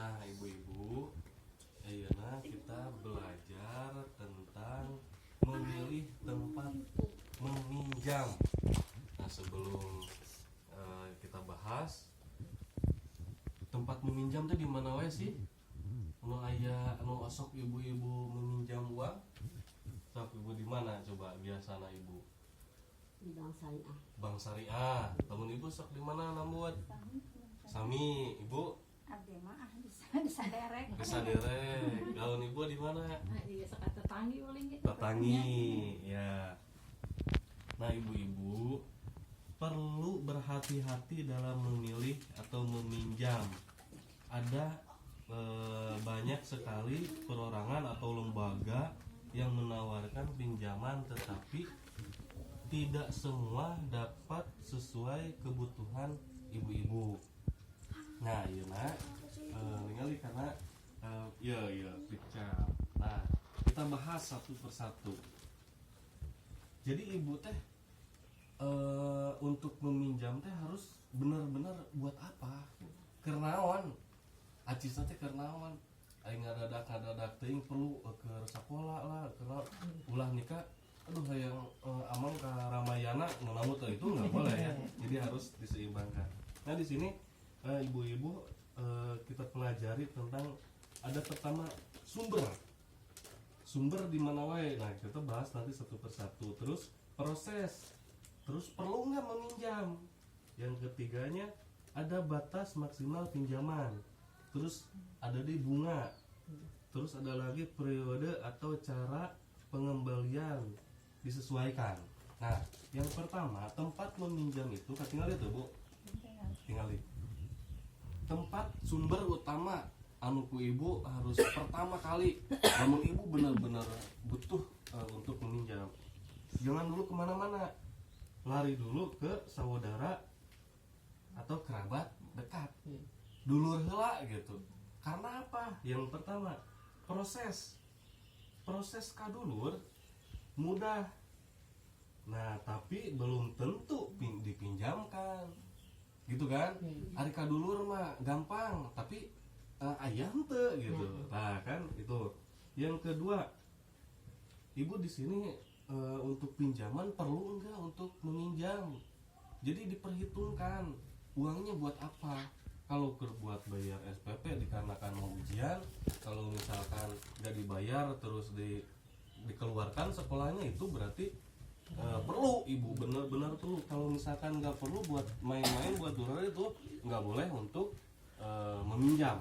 Nah, ibu-ibu, ayeuna kita belajar tentang memilih tempat meminjam. Nah, sebelum kita bahas tempat meminjam tuh di mana wae sih? Nu aya anu osok ibu-ibu meminjam uang? Sok ibu di mana coba biasana ibu? Di Bank Syariah. Bank Syariah. Temen ibu sok di mana namun? Sami, ibu Abdi mah bisa disaderek. bisa derek. Gaun ibu di mana? Nah, iya sekat tetangi uling gitu. Tetangi, ya. Nah, ibu-ibu perlu berhati-hati dalam memilih atau meminjam. Ada banyak sekali perorangan atau lembaga yang menawarkan pinjaman, tetapi tidak semua dapat sesuai kebutuhan ibu-ibu. Nah, iya nak, ningali karena iya pecah. Nah, kita bahas satu persatu. Jadi ibu teh untuk meminjam teh harus benar-benar buat apa? Kernaon? Acis teh kernaon? Aing ngadadak teuing perlu ke sakola lah, karena ulah nikah. Aduh, hayang amang ka Ramayana ngalamu teh itu nggak boleh ya. Jadi harus diseimbangkan. Nah, di sini ibu-ibu kita pelajari tentang ada pertama sumber di mana wae. Nah, kita bahas nanti satu persatu. Terus proses, terus perlu nggak meminjam. Yang ketiganya ada batas maksimal pinjaman. Terus ada di bunga. Terus ada lagi periode atau cara pengembalian disesuaikan. Nah, yang pertama tempat meminjam itu tinggal itu bu, tinggal tempat sumber utama anu ku ibu harus pertama kali namun ibu benar-benar butuh untuk meminjam, jangan dulu kemana-mana, lari dulu ke saudara atau kerabat dekat, dulur heula gitu. Karena apa? Yang pertama proses kadulur mudah, nah tapi belum tentu dipinjamkan gitu kan. Ari kadulur mah gampang, tapi ayam teh gitu. Nah kan itu. Yang kedua, ibu di sini untuk pinjaman perlu enggak untuk meminjam. Jadi diperhitungkan uangnya buat apa. Kalau buat bayar SPP dikarenakan mau ujian, kalau misalkan nggak dibayar terus dikeluarkan sekolahnya, itu berarti perlu ibu, benar-benar perlu. Kalau misalkan nggak perlu buat main-main, buat durare, itu nggak boleh untuk meminjam.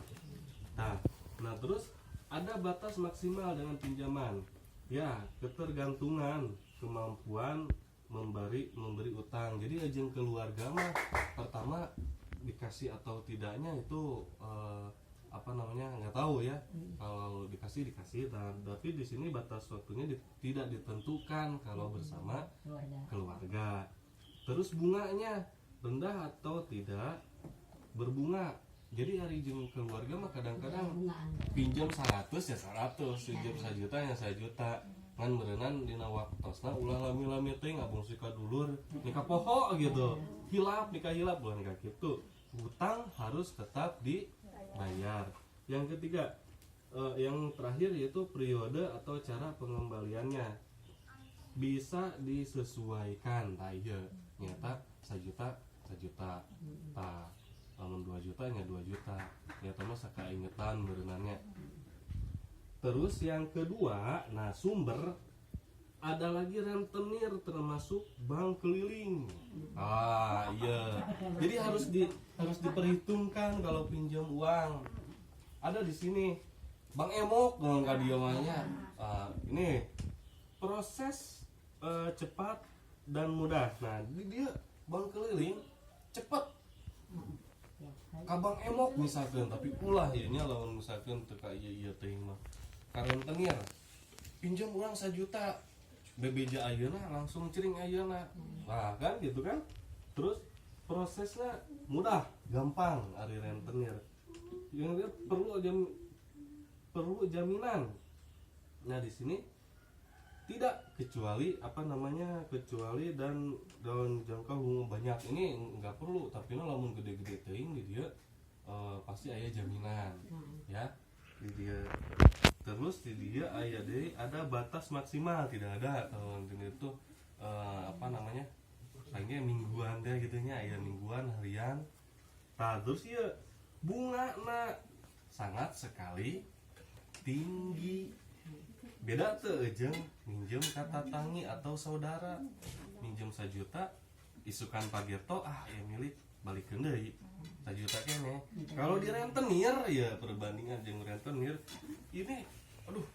Nah terus ada batas maksimal dengan pinjaman, ya ketergantungan kemampuan memberi utang. Jadi ajeng keluarga mah pertama dikasih atau tidaknya itu nggak tahu ya. Kalau dikasih tapi di sini batas waktunya tidak ditentukan kalau bersama keluarga. Terus bunganya rendah atau tidak berbunga. Jadi hari jeng keluarga mah kadang-kadang pinjam 100 ya 100, pinjam 1 juta ya 1 juta. Kan berenang dina waktosna ulah lami-lami teh ngabung sika dulur nikah poho gitu. Nikah hilap bukan kayak gitu. Hutang harus tetap dibayar. Yang ketiga, yang terakhir yaitu periode atau cara pengembaliannya bisa disesuaikan. Nyata 1 juta, lamun 2 juta nya 2 juta. Nyata mah sakaingetan berenangnya. Terus yang kedua, nah sumber, ada lagi rentenir termasuk bank keliling. Iya. Jadi harus diperhitungkan kalau pinjam uang. Ada di sini Bang Emok dong kadionya. Ini proses cepat dan mudah. Nah, dia bank keliling cepat. Kabang Emok misalkan, tapi ulah ya nya lawan misalkan teu ka ieu teuing mah. Karentenir pinjam uang 1 juta. Bebeja ayeuna langsung cering ayeuna. Nah, kan gitu kan? Terus prosesnya mudah, gampang ari rentenir. Yang dia perlu jaminan. Nah, di sini tidak kecuali dan daun jangka bunga banyak ini nggak perlu, tapi lamun gede-gede teuing di dia pasti aya jaminan Nah, ya di dia. Terus di dia aya deui ada batas maksimal, tidak ada kalau itu apa namanya kayaknya mingguan deh gitunya, aya mingguan harian. Nah terus ya bunga sangat sekali tinggi, beda tuh jeung minjem kata tangi atau saudara minjem 1 juta isukan pageto ya milik balikeun deui 1 juta kene. Kalau di rentenir ya perbandingan jeung rentenir ini aduh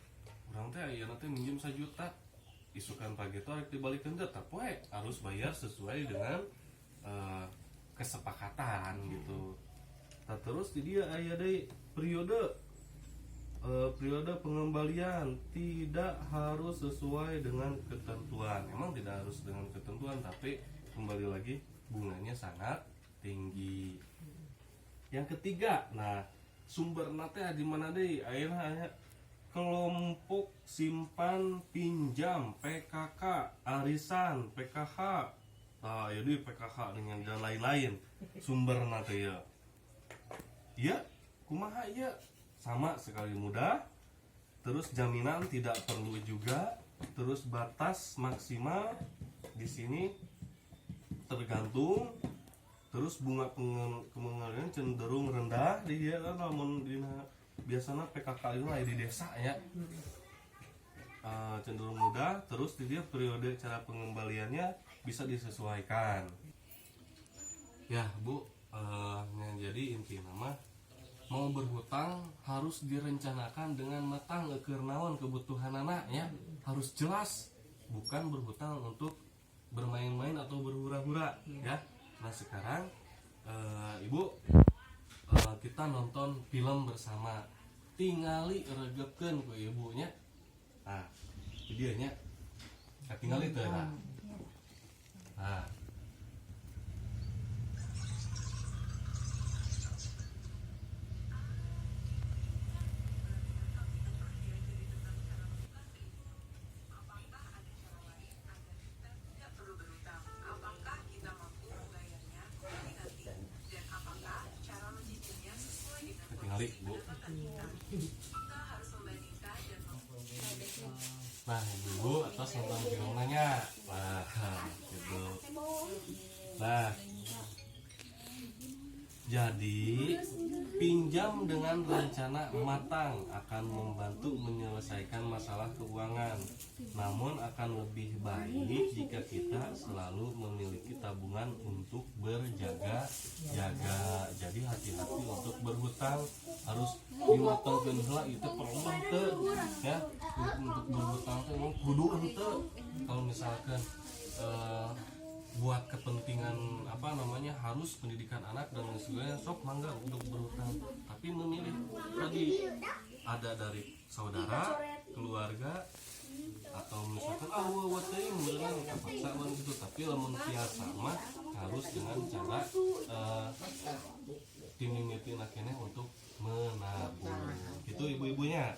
urang teh ayeuna teh minjem 1 juta isukan pageto rek dibalikeun teh tapi we harus bayar sesuai dengan kesepakatan gitu. Nah terus di dia aya deui periode pengembalian tidak harus sesuai dengan ketentuan. Emang tidak harus dengan ketentuan, tapi kembali lagi bunganya sangat tinggi. Yang ketiga, nah sumber nate di mana deh? Ayeuna kelompok simpan pinjam PKK, arisan PKH, jadi PKH dengan dan lain-lain sumber nate ya. Ya, kumaha ya? Sama sekali mudah. Terus jaminan tidak perlu juga. Terus batas maksimal di sini tergantung. Terus bunga pengembalian cenderung rendah di dia kan, namun biasanya PKK itu di desa ya. Cenderung mudah. Terus di dia periode cara pengembaliannya bisa disesuaikan. Ya Bu, jadi inti nama mau berhutang harus direncanakan dengan matang keur naon kebutuhan anak ya, harus jelas, bukan berhutang untuk bermain-main atau berhura-hura ya. Nah sekarang Ibu kita nonton film bersama, tingali regepkeun ku ibunya. Nah videonya tingali teh nah. Tinggali Bu. Nah ibu atas nonton filmnya. Nah gitu. Nah jadi pinjam dengan rencana matang akan membantu menyelesaikan masalah keuangan. Namun akan lebih baik jika kita selalu memiliki tabungan untuk berjaga-jaga. Jadi hati-hati untuk berhutang, harus dimatangkeun heula itu perlu teu ya. Untuk berhutang teh kudu henteu. Kalau misalkan buat kepentingan apa namanya harus pendidikan anak dan sebagainya, sok mangga untuk berhutang, tapi memilih tadi ada dari saudara, keluarga, atau misalkan teuing beneran kapaksa gitu, tapi lamun tiasa mah harus dengan cara timimiti nakene untuk menabung gitu ibu-ibunya.